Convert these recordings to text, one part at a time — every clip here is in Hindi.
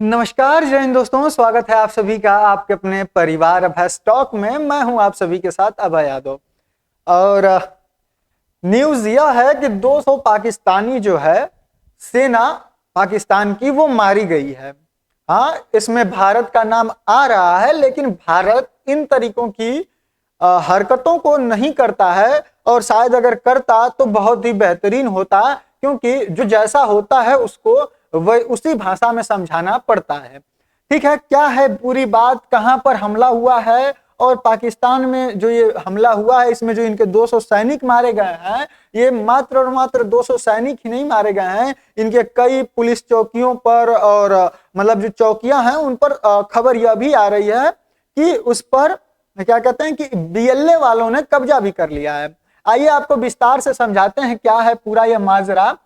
नमस्कार जय हिंद दोस्तों, स्वागत है आप सभी का आपके अपने परिवार अभय स्टॉक में। मैं हूं आप सभी के साथ अभय यादव। और न्यूज यह है कि 200 पाकिस्तानी जो है सेना पाकिस्तान की वो मारी गई है। हाँ, इसमें भारत का नाम आ रहा है, लेकिन भारत इन तरीकों की हरकतों को नहीं करता है, और शायद अगर करता तो बहुत ही बेहतरीन होता, क्योंकि जो जैसा होता है उसको वह उसी भाषा में समझाना पड़ता है। ठीक है, क्या है पूरी बात, कहां पर हमला हुआ है और पाकिस्तान में जो ये हमला हुआ है इसमें जो इनके 200 सैनिक मारे गए हैं, ये मात्र और मात्र 200 सैनिक ही नहीं मारे गए हैं, इनके कई पुलिस चौकियों पर और मतलब जो चौकियां हैं उन पर खबर यह भी आ रही है कि उस पर क्या कहते हैं कि बीएलए वालों ने कब्जा भी कर लिया है। आइए आपको विस्तार से समझाते हैं क्या है पूरा यह माजरा।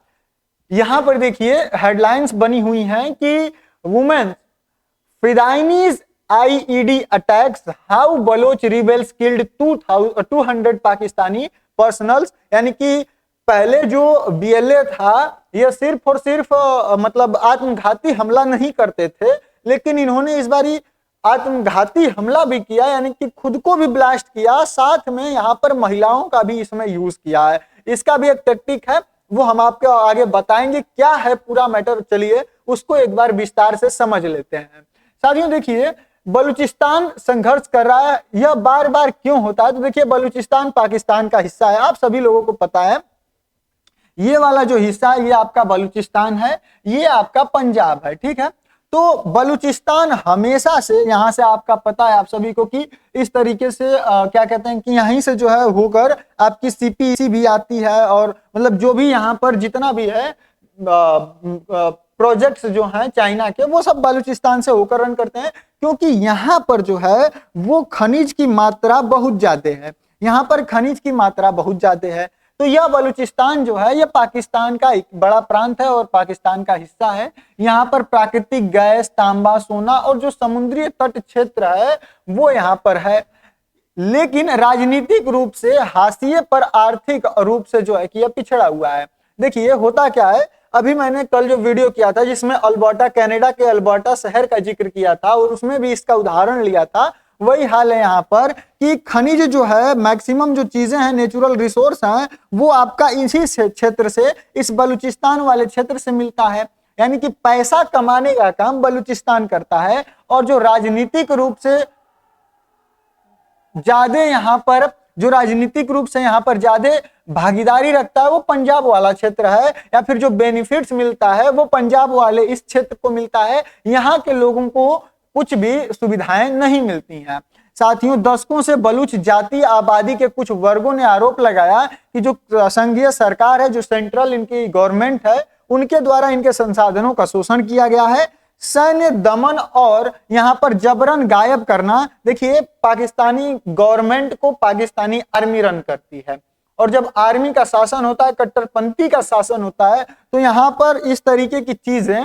यहां पर देखिए हेडलाइंस बनी हुई हैं कि वुमेन फिदाइनीज IED attacks, how Baloch rebels killed 200 Pakistani personnels. यानी कि पहले जो बीएलए था यह सिर्फ और सिर्फ मतलब आत्मघाती हमला नहीं करते थे, लेकिन इन्होंने इस बारी आत्मघाती हमला भी किया, यानी कि खुद को भी ब्लास्ट किया, साथ में यहाँ पर महिलाओं का भी इसमें यूज किया है। इसका भी एक टेक्निक है, वो हम आपको आगे बताएंगे क्या है पूरा मैटर। चलिए उसको एक बार विस्तार से समझ लेते हैं। साथियों देखिए, बलूचिस्तान संघर्ष कर रहा है, यह बार बार क्यों होता है? तो देखिए बलूचिस्तान पाकिस्तान का हिस्सा है, आप सभी लोगों को पता है। ये वाला जो हिस्सा है ये आपका बलूचिस्तान है, ये आपका पंजाब है। ठीक है, तो बलूचिस्तान हमेशा से, यहां से आपका पता है आप सभी को कि इस तरीके से क्या कहते हैं कि यहीं से जो है होकर आपकी सीपीसी भी आती है, और मतलब जो भी यहाँ पर जितना भी है प्रोजेक्ट्स जो हैं चाइना के, वो सब बलूचिस्तान से होकर रन करते हैं, क्योंकि यहाँ पर जो है वो खनिज की मात्रा बहुत ज्यादा है। यहाँ पर खनिज की मात्रा बहुत ज्यादा है, तो यह बलूचिस्तान जो है यह पाकिस्तान का एक बड़ा प्रांत है और पाकिस्तान का हिस्सा है। यहाँ पर प्राकृतिक गैस, तांबा, सोना और जो समुद्री तट क्षेत्र है वो यहाँ पर है, लेकिन राजनीतिक रूप से हाशिए पर, आर्थिक रूप से जो है कि यह पिछड़ा हुआ है। देखिए होता क्या है, अभी मैंने कल जो वीडियो किया था जिसमें अल्बर्टा, कनाडा के अल्बर्टा शहर का जिक्र किया था और उसमें भी इसका उदाहरण लिया था, वही हाल है यहाँ पर कि खनिज जो है, मैक्सिमम जो चीजें हैं, नेचुरल रिसोर्स हैं, वो आपका इसी क्षेत्र से, इस बलूचिस्तान वाले क्षेत्र से मिलता है। यानी कि पैसा कमाने का काम बलूचिस्तान करता है, और जो राजनीतिक रूप से ज्यादा यहाँ पर, जो राजनीतिक रूप से यहाँ पर ज्यादा भागीदारी रखता है वो पंजाब वाला क्षेत्र है, या फिर जो बेनिफिट्स मिलता है वो पंजाब वाले इस क्षेत्र को मिलता है। यहाँ के लोगों को कुछ भी सुविधाएं नहीं मिलती हैं। साथियों, दशकों से बलूच जाति आबादी के कुछ वर्गों ने आरोप लगाया कि जो संघीय सरकार है, जो सेंट्रल इनकी गवर्नमेंट है, उनके द्वारा इनके संसाधनों का शोषण किया गया है, सैन्य दमन और यहाँ पर जबरन गायब करना। देखिए पाकिस्तानी गवर्नमेंट को पाकिस्तानी आर्मी रन करती है, और जब आर्मी का शासन होता है, कट्टरपंथी का शासन होता है, तो यहाँ पर इस तरीके की चीजें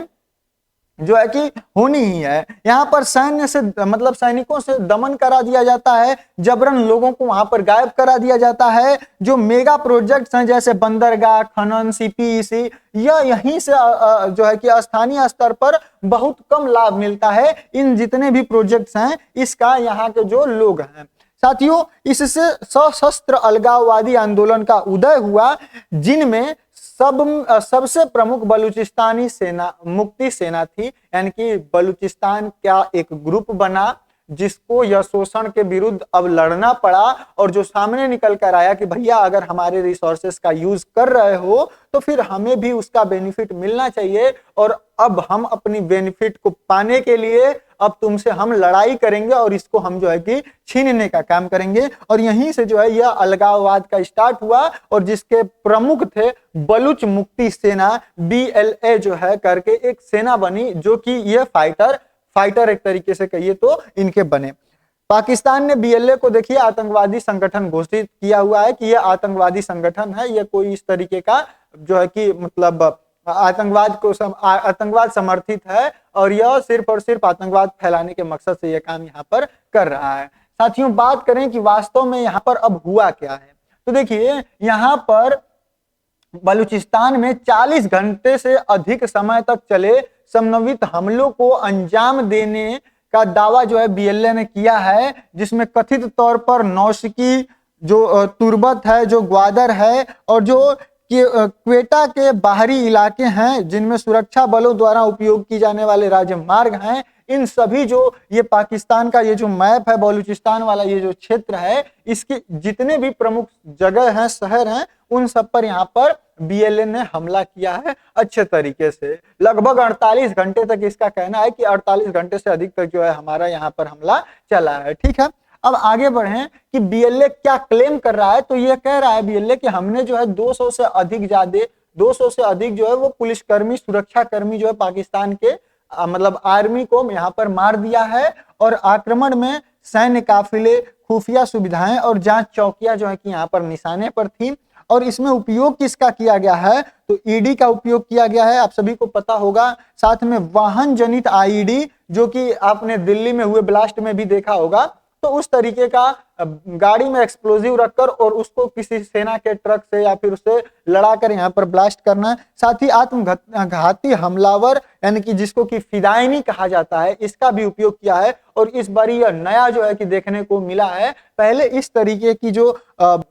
जो है कि होनी ही है। यहाँ पर सैन्य से मतलब सैनिकों से दमन करा दिया जाता है, जबरन लोगों को वहां पर गायब करा दिया जाता है। जो मेगा प्रोजेक्ट्स हैं जैसे बंदरगाह, खनन, सीपीईसी, यह यहीं से जो है कि स्थानीय स्तर पर बहुत कम लाभ मिलता है। इन जितने भी प्रोजेक्ट्स हैं इसका यहाँ के जो लोग हैं। साथियों, इससे सशस्त्र अलगाववादी आंदोलन का उदय हुआ, जिनमें सबसे प्रमुख बलूचिस्तानी सेना मुक्ति सेना थी। यानी कि बलूचिस्तान का एक ग्रुप बना जिसको यह शोषण के विरुद्ध अब लड़ना पड़ा, और जो सामने निकल कर आया कि भैया अगर हमारे रिसोर्सेस का यूज कर रहे हो तो फिर हमें भी उसका बेनिफिट मिलना चाहिए, और अब हम अपनी बेनिफिट को पाने के लिए अब तुमसे हम लड़ाई करेंगे और इसको हम जो है कि छीनने का काम करेंगे। और यहीं से जो है यह अलगाववाद का स्टार्ट हुआ, और जिसके प्रमुख थे बलूच मुक्ति सेना, बीएलए जो है करके एक सेना बनी, जो कि ये फाइटर एक तरीके से कहिए तो इनके बने। पाकिस्तान ने बीएलए को देखिए आतंकवादी संगठन घोषित किया हुआ है कि यह आतंकवादी संगठन है, यह कोई इस तरीके का जो है कि मतलब आतंकवाद समर्थित है, और यह सिर्फ और सिर्फ आतंकवाद फैलाने के मकसद से यह काम यहाँ पर कर रहा है। साथियों, बात करें कि वास्तव में यहाँ पर अब हुआ क्या है, तो देखिए यहाँ पर बलूचिस्तान में 40 घंटे से अधिक समय तक चले समन्वित हमलों को अंजाम देने का दावा जो है बीएलए ने किया है, जिसमें कथित तौर पर नौसिकी, जो तुर्बत है, जो ग्वादर है और जो क्वेटा के बाहरी इलाके हैं जिनमें सुरक्षा बलों द्वारा उपयोग की जाने वाले राजमार्ग हैं, इन सभी जो ये पाकिस्तान का ये जो मैप है, बलूचिस्तान वाला ये जो क्षेत्र है, इसके जितने भी प्रमुख जगह हैं, शहर हैं, उन सब पर यहाँ पर बीएलए ने हमला किया है अच्छे तरीके से। लगभग 48 घंटे तक इसका कहना है कि 48 घंटे से अधिक तक जो है हमारा यहाँ पर हमला चला है। ठीक है, अब आगे बढ़ें कि बीएलए क्या क्लेम कर रहा है। तो ये कह रहा है बीएलए कि हमने जो है 200 से अधिक जो है वो पुलिसकर्मी, सुरक्षा कर्मी जो है पाकिस्तान के मतलब आर्मी को यहाँ पर मार दिया है, और आक्रमण में सैन्य काफिले, खुफिया सुविधाएं और जांच चौकियां जो है कि यहाँ पर निशाने पर थी। और इसमें उपयोग किसका किया गया है, तो ईडी का उपयोग किया गया है, आप सभी को पता होगा। साथ में वाहन जनित आईईडी, जो कि आपने दिल्ली में हुए ब्लास्ट में भी देखा होगा, तो उस तरीके का गाड़ी में एक्सप्लोजिव रखकर और उसको किसी सेना के ट्रक से या फिर उससे लड़ाकर यहाँ पर ब्लास्ट करना। साथ ही आत्मघाती हमलावर यानी कि जिसको कि फिदायनी कहा जाता है, इसका भी उपयोग किया है। और इस बार यह नया जो है कि देखने को मिला है, पहले इस तरीके की जो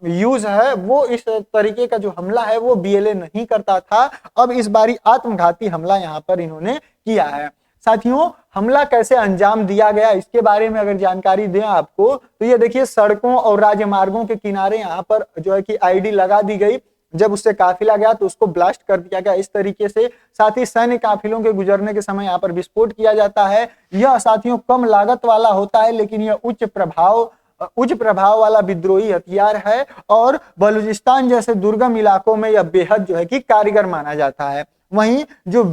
यूज है, वो इस तरीके का जो हमला है वो बीएलए नहीं करता था। अब इस बारी आत्मघाती हमला यहाँ पर इन्होंने किया है। साथियों, हमला कैसे अंजाम दिया गया, इसके बारे में अगर जानकारी दें आपको, तो ये देखिए सड़कों और राजमार्गों के किनारे यहाँ पर जो है कि आईडी लगा दी गई। जब उससे काफिला गया तो उसको ब्लास्ट कर दिया गया इस तरीके से। साथ ही सैन्य काफिलों के गुजरने के समय यहाँ पर विस्फोट किया जाता है। यह साथियों कम लागत वाला होता है, लेकिन यह उच्च प्रभाव वाला विद्रोही हथियार है, और बलूचिस्तान जैसे दुर्गम इलाकों में यह बेहद जो है कि कारगर माना जाता है। वहीं जो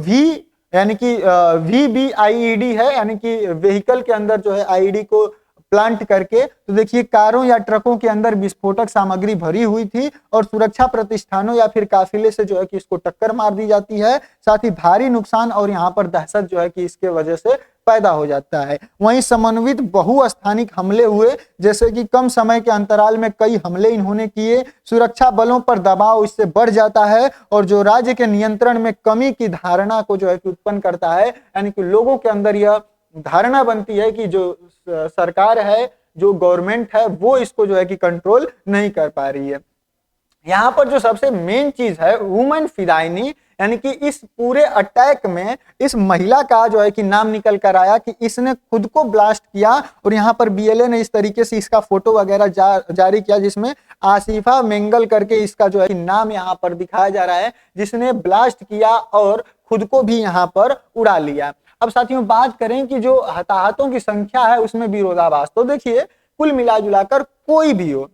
यानी कि VBIED है, यानी कि व्हीकल के अंदर जो है आईडी को प्लांट करके, तो देखिए कारों या ट्रकों के अंदर विस्फोटक सामग्री भरी हुई थी और सुरक्षा प्रतिष्ठानों या फिर काफिले से जो है कि इसको टक्कर मार दी जाती है। साथ ही भारी नुकसान और यहाँ पर दहशत जो है कि इसके वजह से पैदा हो जाता है। वहीं समन्वित बहुस्थानिक हमले हुए, जैसे कि कम समय के अंतराल में कई हमले इन्होंने किए। सुरक्षा बलों पर दबाव इससे बढ़ जाता है और जो राज्य के नियंत्रण में कमी की धारणा को जो है कि उत्पन्न करता है, यानी कि लोगों के अंदर यह धारणा बनती है कि जो सरकार है, जो गवर्नमेंट है, वो इसको जो है कि कंट्रोल नहीं कर पा रही है। यहाँ पर जो सबसे मेन चीज है वुमेन फिदायनी, यानी कि इस पूरे अटैक में इस महिला का जो है कि नाम निकल कर आया कि इसने खुद को ब्लास्ट किया। और यहाँ पर बीएलए ने इस तरीके से इसका फोटो वगैरह जारी किया, जिसमें आसिफा मेंगल करके इसका जो है कि नाम यहाँ पर दिखाया जा रहा है, जिसने ब्लास्ट किया और खुद को भी यहाँ पर उड़ा लिया। अब साथियों बात करें कि जो हताहतों की संख्या है उसमें विरोधाभास, तो देखिए कुल मिला जुलाकर कोई भी हो,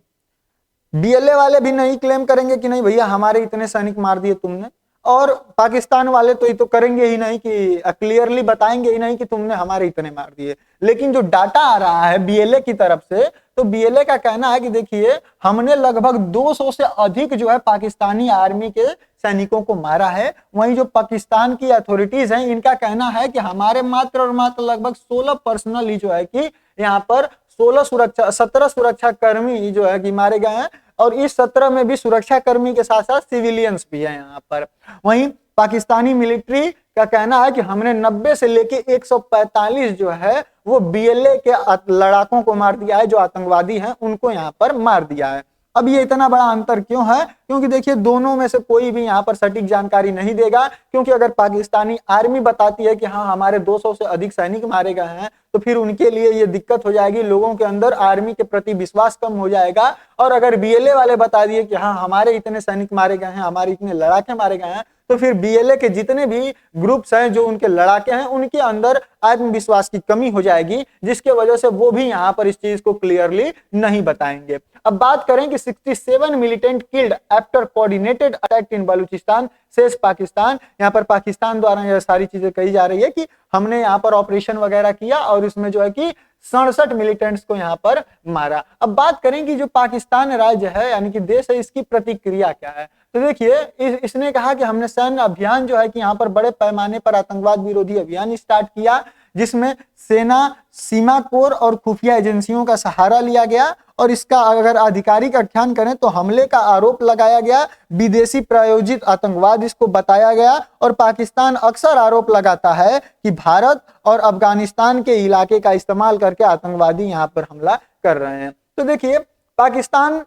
बीएलए वाले भी नहीं क्लेम करेंगे कि नहीं भैया हमारे इतने सैनिक मार दिए तुमने, और पाकिस्तान वाले तो ये तो करेंगे ही नहीं कि क्लियरली बताएंगे ही नहीं कि तुमने हमारे इतने मार दिए। लेकिन जो डाटा आ रहा है बीएलए की तरफ से, तो बीएलए का कहना है कि देखिए हमने लगभग 200 से अधिक जो है पाकिस्तानी आर्मी के सैनिकों को मारा है। वहीं जो पाकिस्तान की अथॉरिटीज हैं, इनका कहना है कि हमारे मात्र और मात्र लगभग 16 पर्सनल ही जो है कि यहाँ पर 17 सुरक्षा कर्मी जो है कि मारे गए हैं, और इस 17 में भी सुरक्षा कर्मी के साथ साथ सिविलियंस भी हैं यहाँ पर। वहीं पाकिस्तानी मिलिट्री का कहना है कि हमने 90 से लेके 145 जो है वो बीएलए के लड़ाकों को मार दिया है, जो आतंकवादी हैं उनको यहाँ पर मार दिया है। अब ये इतना बड़ा अंतर क्यों है, क्योंकि देखिए दोनों में से कोई भी यहाँ पर सटीक जानकारी नहीं देगा, क्योंकि अगर पाकिस्तानी आर्मी बताती है कि हाँ हमारे 200 से अधिक सैनिक मारे गए हैं, तो फिर उनके लिए ये दिक्कत हो जाएगी, लोगों के अंदर आर्मी के प्रति विश्वास कम हो जाएगा। और अगर बीएलए वाले बता दिए कि हाँ हमारे इतने सैनिक मारे गए हैं, हमारे इतने लड़ाके मारे गए हैं, तो फिर बीएलए के जितने भी ग्रुप्स हैं जो उनके लड़ाके हैं, उनके अंदर आत्मविश्वास की कमी हो जाएगी, जिसके वजह से वो भी यहाँ पर इस चीज को क्लियरली नहीं बताएंगे। अब बात करें कि 67 militant killed after coordinated attack in Balochistan says Pakistan. यहाँ पर पाकिस्तान द्वारा यह सारी चीजें कही जा रही है कि हमने यहाँ पर ऑपरेशन वगैरह किया और इसमें जो है कि 67 मिलिटेंट्स को यहाँ पर मारा। अब बात करें कि जो पाकिस्तान राज्य है यानी कि देश है, इसकी प्रतिक्रिया क्या है, तो देखिए इसने कहा कि हमने सैन्य अभियान जो है कि यहाँ पर बड़े पैमाने पर आतंकवाद विरोधी अभियान स्टार्ट किया, जिसमें सेना, सीमा कोर और खुफिया एजेंसियों का सहारा लिया गया। और इसका अगर आधिकारिक आख्यान करें तो हमले का आरोप लगाया गया, विदेशी प्रायोजित आतंकवाद इसको बताया गया। और पाकिस्तान अक्सर आरोप लगाता है कि भारत और अफगानिस्तान के इलाके का इस्तेमाल करके आतंकवादी यहाँ पर हमला कर रहे हैं। तो देखिए, पाकिस्तान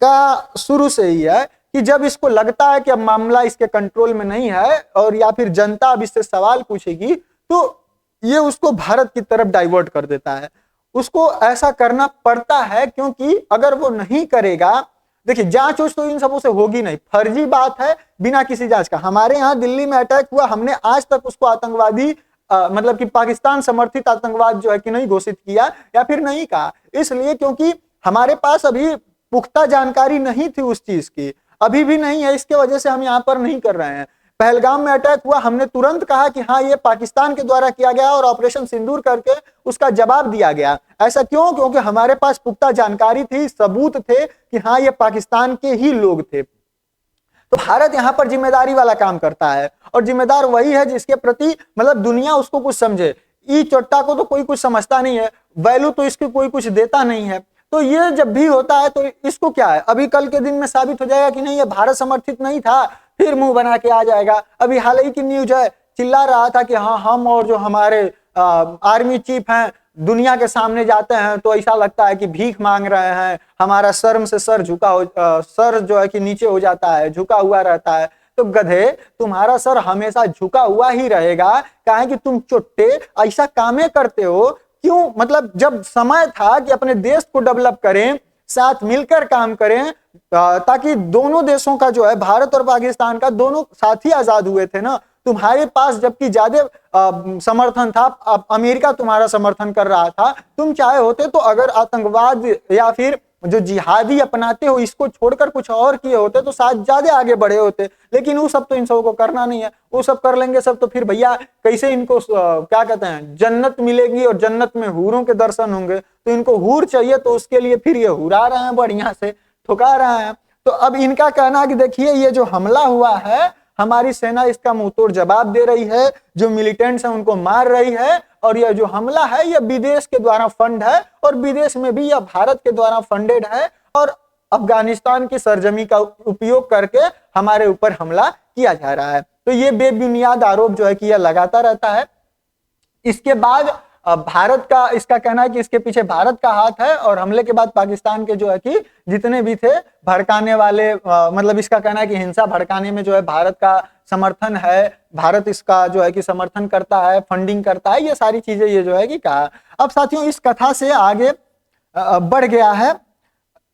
का शुरू से ही है कि जब इसको लगता है कि अब मामला इसके कंट्रोल में नहीं है और या फिर जनता अब इससे सवाल पूछेगी, तो ये उसको भारत की तरफ डाइवर्ट कर देता है। उसको ऐसा करना पड़ता है क्योंकि अगर वो नहीं करेगा, देखिए जांच उच तो इन सबों से होगी नहीं, फर्जी बात है बिना किसी जांच का। हमारे यहाँ दिल्ली में अटैक हुआ, हमने आज तक उसको आतंकवादी मतलब कि पाकिस्तान समर्थित आतंकवाद जो है कि नहीं घोषित किया या फिर नहीं कहा, इसलिए क्योंकि हमारे पास अभी पुख्ता जानकारी नहीं थी उस चीज की, अभी भी नहीं है, इसके वजह से हम यहाँ पर नहीं कर रहे हैं। पहलगाम में अटैक हुआ, हमने तुरंत कहा कि हाँ ये पाकिस्तान के द्वारा किया गया और ऑपरेशन सिंदूर करके उसका जवाब दिया गया। ऐसा क्यों? क्योंकि हमारे पास पुख्ता जानकारी थी, सबूत थे कि हाँ ये पाकिस्तान के ही लोग थे। तो भारत यहाँ पर जिम्मेदारी वाला काम करता है और जिम्मेदार वही है जिसके प्रति मतलब दुनिया उसको कुछ समझे। ई चोट्टा को तो कोई कुछ समझता नहीं है, वैल्यू तो इसकी कोई कुछ देता नहीं है। तो ये जब भी होता है तो इसको क्या है, अभी कल के दिन में साबित हो जाएगा कि नहीं ये भारत समर्थित नहीं था, फिर मुंह बना के आ जाएगा। अभी हाल ही की न्यूज है, चिल्ला रहा था कि हाँ हम और जो हमारे आर्मी चीफ हैं दुनिया के सामने जाते हैं तो ऐसा लगता है कि भीख मांग रहे हैं, हमारा शर्म से सर सर जो है कि नीचे हो जाता है, झुका हुआ रहता है। तो गधे, तुम्हारा सर हमेशा झुका हुआ ही रहेगा, काहे कि तुम चुट्टे ऐसा कामें करते हो। क्यों? मतलब जब समय था कि अपने देश को डेवलप करें, साथ मिलकर काम करें, ताकि दोनों देशों का जो है, भारत और पाकिस्तान का, दोनों साथी आजाद हुए थे ना। तुम्हारे पास जबकि ज्यादा समर्थन था, अमेरिका तुम्हारा समर्थन कर रहा था, तुम चाहे होते तो अगर आतंकवाद या फिर जो जिहादी अपनाते हो इसको छोड़कर कुछ और किए होते तो शायद ज्यादा आगे बढ़े होते। लेकिन वो सब तो इन सबों को करना नहीं है, वो सब कर लेंगे सब तो फिर भैया कैसे इनको क्या कहते हैं जन्नत मिलेगी और जन्नत में हूरों के दर्शन होंगे। तो इनको हूर चाहिए तो उसके लिए फिर ये हुरा रहे हैं, बढ़िया से ठुका रहे हैं। तो अब इनका कहना है कि देखिए ये जो हमला हुआ है हमारी सेना इसका मुंहतोड़ जवाब दे रही है, जो मिलिटेंट्स हैं उनको मार रही है, और यह जो हमला है यह विदेश के द्वारा फंड है और विदेश में भी यह भारत के द्वारा फंडेड है और अफगानिस्तान की सरजमी का उपयोग करके हमारे ऊपर हमला किया जा रहा है। तो ये बेबुनियाद आरोप जो है कि यह लगाता रहता है। इसके बाद भारत का इसका कहना है कि इसके पीछे भारत का हाथ है और हमले के बाद पाकिस्तान के जो है कि जितने भी थे भड़काने वाले, मतलब इसका कहना है कि हिंसा भड़काने में जो है भारत का समर्थन है, भारत इसका जो है कि समर्थन करता है, फंडिंग करता है, ये सारी चीजें ये जो है कि कहा। अब साथियों इस कथा से आगे बढ़ गया है,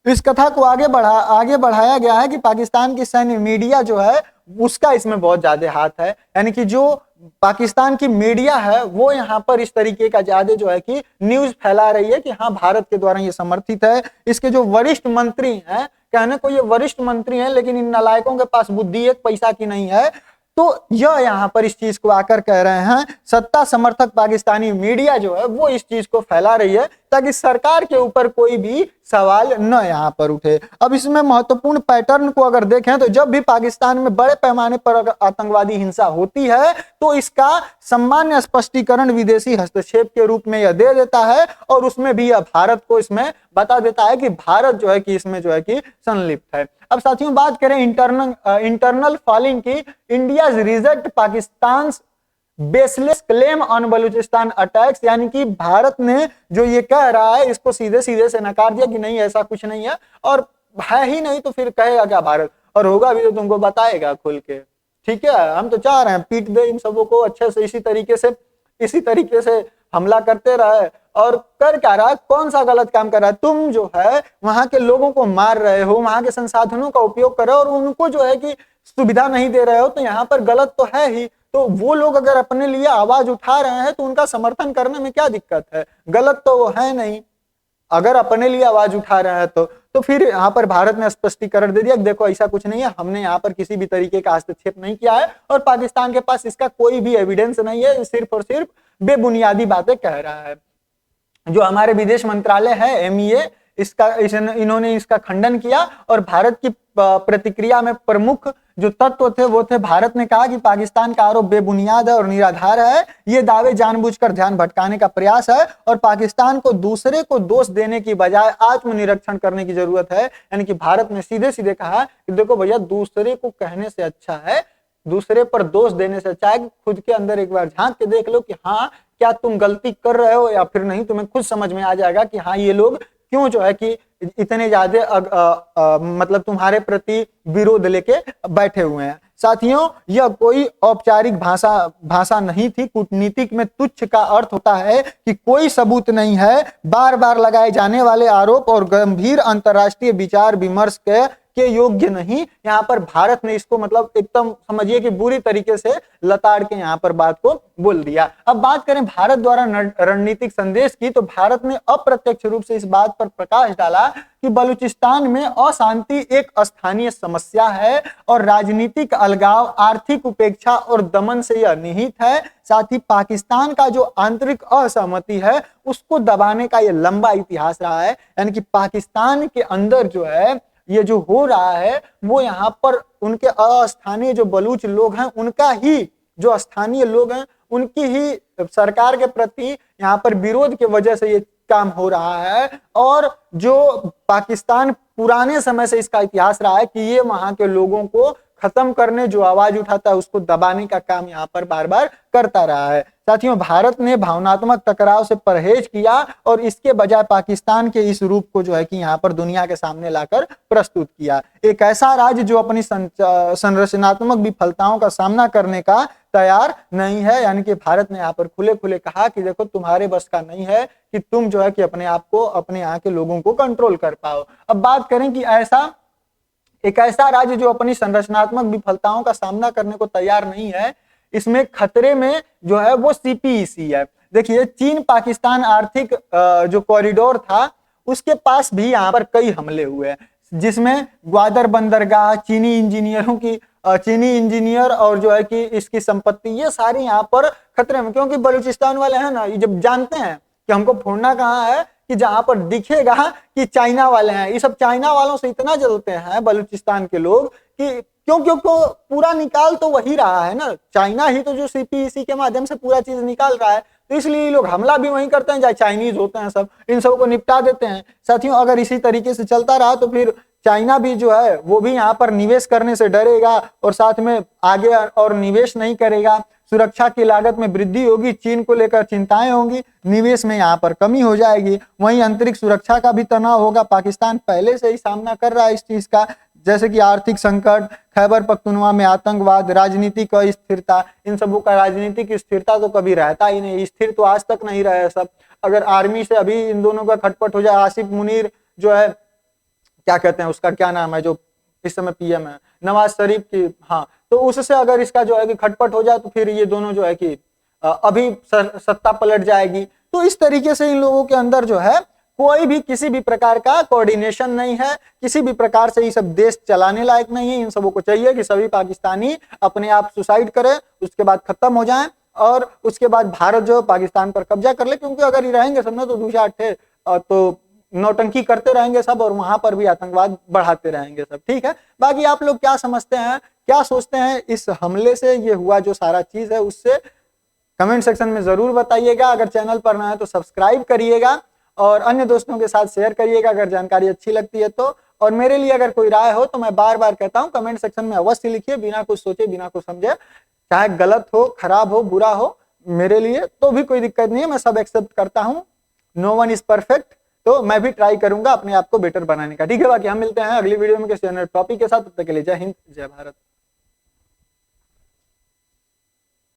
इस कथा को आगे बढ़ाया गया है कि पाकिस्तान की सैन्य मीडिया जो है उसका इसमें बहुत ज्यादा हाथ है। यानी कि जो पाकिस्तान की मीडिया है वो यहाँ पर इस तरीके का ज्यादा जो है कि न्यूज फैला रही है कि हाँ भारत के द्वारा ये समर्थित है। इसके जो वरिष्ठ मंत्री हैं, कहने को ये वरिष्ठ मंत्री हैं लेकिन इन नालायकों के पास बुद्धि एक पैसा की नहीं है। तो यह यहाँ पर इस चीज को आकर कह रहे हैं, सत्ता समर्थक पाकिस्तानी मीडिया जो है वो इस चीज को फैला रही है ताकि सरकार के ऊपर कोई भी सवाल न यहाँ पर उठे। अब इसमें महत्वपूर्ण पैटर्न को अगर देखें तो जब भी पाकिस्तान में बड़े पैमाने पर आतंकवादी हिंसा होती है तो इसका सामान्य स्पष्टीकरण विदेशी हस्तक्षेप के रूप में यह दे देता है और उसमें भी यह भारत को इसमें बता देता है कि भारत जो है कि इसमें जो है कि संलिप्त है। अब साथियों बात करें इंटरनल फॉलिंग की, India reject Pakistan baseless claim on Balochistan attacks, यानी कि भारत ने जो ये कह रहा है इसको सीधे सीधे से नकार दिया कि नहीं ऐसा कुछ नहीं है, और है ही नहीं तो फिर कहेगा क्या भारत, और होगा भी तो तुमको बताएगा खुल के। ठीक है, हम तो चाह रहे हैं पीट दे इन सबों को अच्छे से, इसी तरीके से हमला करते रहे। और कर क्या रहा है, कौन सा गलत काम कर रहा है? तुम जो है वहां के लोगों को मार रहे हो, वहां के संसाधनों का उपयोग कर रहे हो और उनको जो है कि सुविधा नहीं दे रहे हो, तो यहाँ पर गलत तो है ही। तो वो लोग अगर अपने लिए आवाज उठा रहे हैं तो उनका समर्थन करने में क्या दिक्कत है? गलत तो वो है नहीं अगर अपने लिए आवाज उठा रहे हैं तो फिर यहाँ पर भारत ने स्पष्टीकरण दे दिया, देखो ऐसा कुछ नहीं है, हमने यहाँ पर किसी भी तरीके का हस्तक्षेप नहीं किया है और पाकिस्तान के पास इसका कोई भी एविडेंस नहीं है, सिर्फ और सिर्फ बेबुनियादी बातें कह रहा है। जो हमारे विदेश मंत्रालय है MEA, इन्होंने इसका खंडन किया और भारत की प्रतिक्रिया में प्रमुख जो तत्व थे वो थे, भारत ने कहा कि पाकिस्तान का आरोप बेबुनियाद है और निराधार है, ये दावे जानबूझकर ध्यान भटकाने का प्रयास है और पाकिस्तान को दूसरे को दोष देने की बजाय आत्मनिरीक्षण करने की जरूरत है। यानी कि भारत ने सीधे सीधे कहा कि देखो भैया, दूसरे को कहने से अच्छा है, दूसरे पर दोष देने से अच्छा है कि खुद के अंदर एक बार झांक के देख लो कि हाँ क्या तुम गलती कर रहे हो या फिर नहीं। तुम्हें खुद समझ में आ जाएगा कि हाँ ये लोग क्यों जो है कि इतने ज्यादा मतलब तुम्हारे प्रति विरोध लेके बैठे हुए हैं। साथियों, यह कोई औपचारिक भाषा नहीं थी। कूटनीतिक में तुच्छ का अर्थ होता है कि कोई सबूत नहीं है, बार बार लगाए जाने वाले आरोप और गंभीर अंतर्राष्ट्रीय विचार विमर्श के योग्य नहीं। यहाँ पर भारत ने इसको मतलब एकदम समझिए कि बुरी तरीके से लताड़ के यहाँ पर बात को बोल दिया। अब बात करें भारत द्वारा रणनीतिक संदेश की, तो भारत ने अप्रत्यक्ष रूप से इस बात पर प्रकाश डाला कि बलूचिस्तान में अशांति एक स्थानीय समस्या है और राजनीतिक अलगाव, आर्थिक उपेक्षा और दमन से यह निहित है। साथ ही पाकिस्तान का जो आंतरिक असहमति है उसको दबाने का यह लंबा इतिहास रहा है। यानी कि पाकिस्तान के अंदर जो है ये जो हो रहा है वो यहाँ पर उनके अस्थानीय जो बलूच लोग हैं, उनका ही जो स्थानीय लोग हैं उनकी ही सरकार के प्रति यहाँ पर विरोध की वजह से ये काम हो रहा है। और जो पाकिस्तान पुराने समय से इसका इतिहास रहा है कि ये वहां के लोगों को खत्म करने, जो आवाज उठाता है उसको दबाने का काम यहाँ पर बार बार करता रहा है। साथियों, भारत ने भावनात्मक टकराव से परहेज किया और इसके बजाय पाकिस्तान के इस रूप को जो है कि यहाँ पर दुनिया के सामने लाकर प्रस्तुत किया। एक ऐसा राज्य जो अपनी संरचनात्मक विफलताओं का सामना करने का तैयार नहीं है। यानी कि भारत ने यहाँ पर खुले खुले कहा कि देखो तुम्हारे बस का नहीं है कि तुम जो है कि अपने आप को, अपने यहाँ के लोगों को कंट्रोल कर पाओ। अब बात करें कि एक ऐसा राज्य जो अपनी संरचनात्मक विफलताओं का सामना करने को तैयार नहीं है, इसमें खतरे में जो है वो सीपीईसी है। देखिए, चीन पाकिस्तान आर्थिक जो कॉरिडोर था उसके पास भी यहाँ पर कई हमले हुए हैं, जिसमें ग्वादर बंदरगाह, चीनी इंजीनियर और जो है कि इसकी संपत्ति, ये सारी यहाँ पर खतरे में। क्योंकि बलूचिस्तान वाले हैं ना, ये जब जानते हैं कि हमको फोड़ना कहाँ है कि जहां पर दिखेगा कि चाइना वाले हैं, ये सब चाइना वालों से इतना जलते हैं बलूचिस्तान के लोग कि क्यों पूरा निकाल तो वही रहा है ना, चाइना ही तो जो सीपीईसी के माध्यम से पूरा चीज निकाल रहा है, तो इसलिए लोग हमला भी वहीं करते हैं जहाँ चाइनीज होते हैं, सब इन सब को निपटा देते हैं। साथियों, अगर इसी तरीके से चलता रहा तो फिर चाइना भी जो है वो भी यहाँ पर निवेश करने से डरेगा और साथ में आगे और निवेश नहीं करेगा। सुरक्षा की लागत में वृद्धि होगी, चीन को लेकर चिंताएं होंगी, निवेश में यहाँ पर कमी हो जाएगी। वहीं आंतरिक सुरक्षा का भी तनाव होगा। पाकिस्तान पहले से ही सामना कर रहा है इस चीज का, जैसे कि आर्थिक संकट, खैबर पख्तूनवा में आतंकवाद, राजनीतिक अस्थिरता। इन सबों का राजनीतिक स्थिरता तो कभी रहता ही नहीं, स्थिर तो आज तक नहीं रहा है सब। अगर आर्मी से अभी इन दोनों का खटपट हो जाए, आसिफ मुनीर जो है, क्या कहते हैं उसका क्या नाम है, जो इस समय पीएम है, नवाज शरीफ की, हाँ, तो उससे अगर इसका जो है कि खटपट हो जाए तो फिर ये दोनों जो है कि अभी सत्ता पलट जाएगी। तो इस तरीके से इन लोगों के अंदर जो है कोई भी किसी भी प्रकार का कोऑर्डिनेशन नहीं है, किसी भी प्रकार से ये सब देश चलाने लायक नहीं है। इन सबों को चाहिए कि सभी पाकिस्तानी अपने आप सुसाइड करें, उसके बाद खत्म हो जाएं और उसके बाद भारत जो पाकिस्तान पर कब्जा कर ले। क्योंकि अगर ये रहेंगे सब ना तो दूसरा तो नौटंकी करते रहेंगे सब और वहां पर भी आतंकवाद बढ़ाते रहेंगे सब। ठीक है, बाकी आप लोग क्या समझते हैं, क्या सोचते हैं इस हमले से, ये हुआ जो सारा चीज है उससे, कमेंट सेक्शन में जरूर बताइएगा। अगर चैनल पर नया है तो सब्सक्राइब करिएगा और अन्य दोस्तों के साथ शेयर करिएगा अगर जानकारी अच्छी लगती है तो। और मेरे लिए अगर कोई राय हो तो मैं बार बार कहता हूं कमेंट सेक्शन में अवश्य लिखिए, बिना कुछ सोचे, बिना कुछ समझे, चाहे गलत हो, खराब हो, बुरा हो, मेरे लिए तो भी कोई दिक्कत नहीं है, मैं सब एक्सेप्ट करता हूं। नो वन इज परफेक्ट, तो मैं भी ट्राई करूंगा अपने आप को बेटर बनाने का। ठीक है, बाकी हम मिलते हैं अगली वीडियो में किसी अन्य टॉपिक के साथ। तब तक के लिए जय हिंद, जय भारत।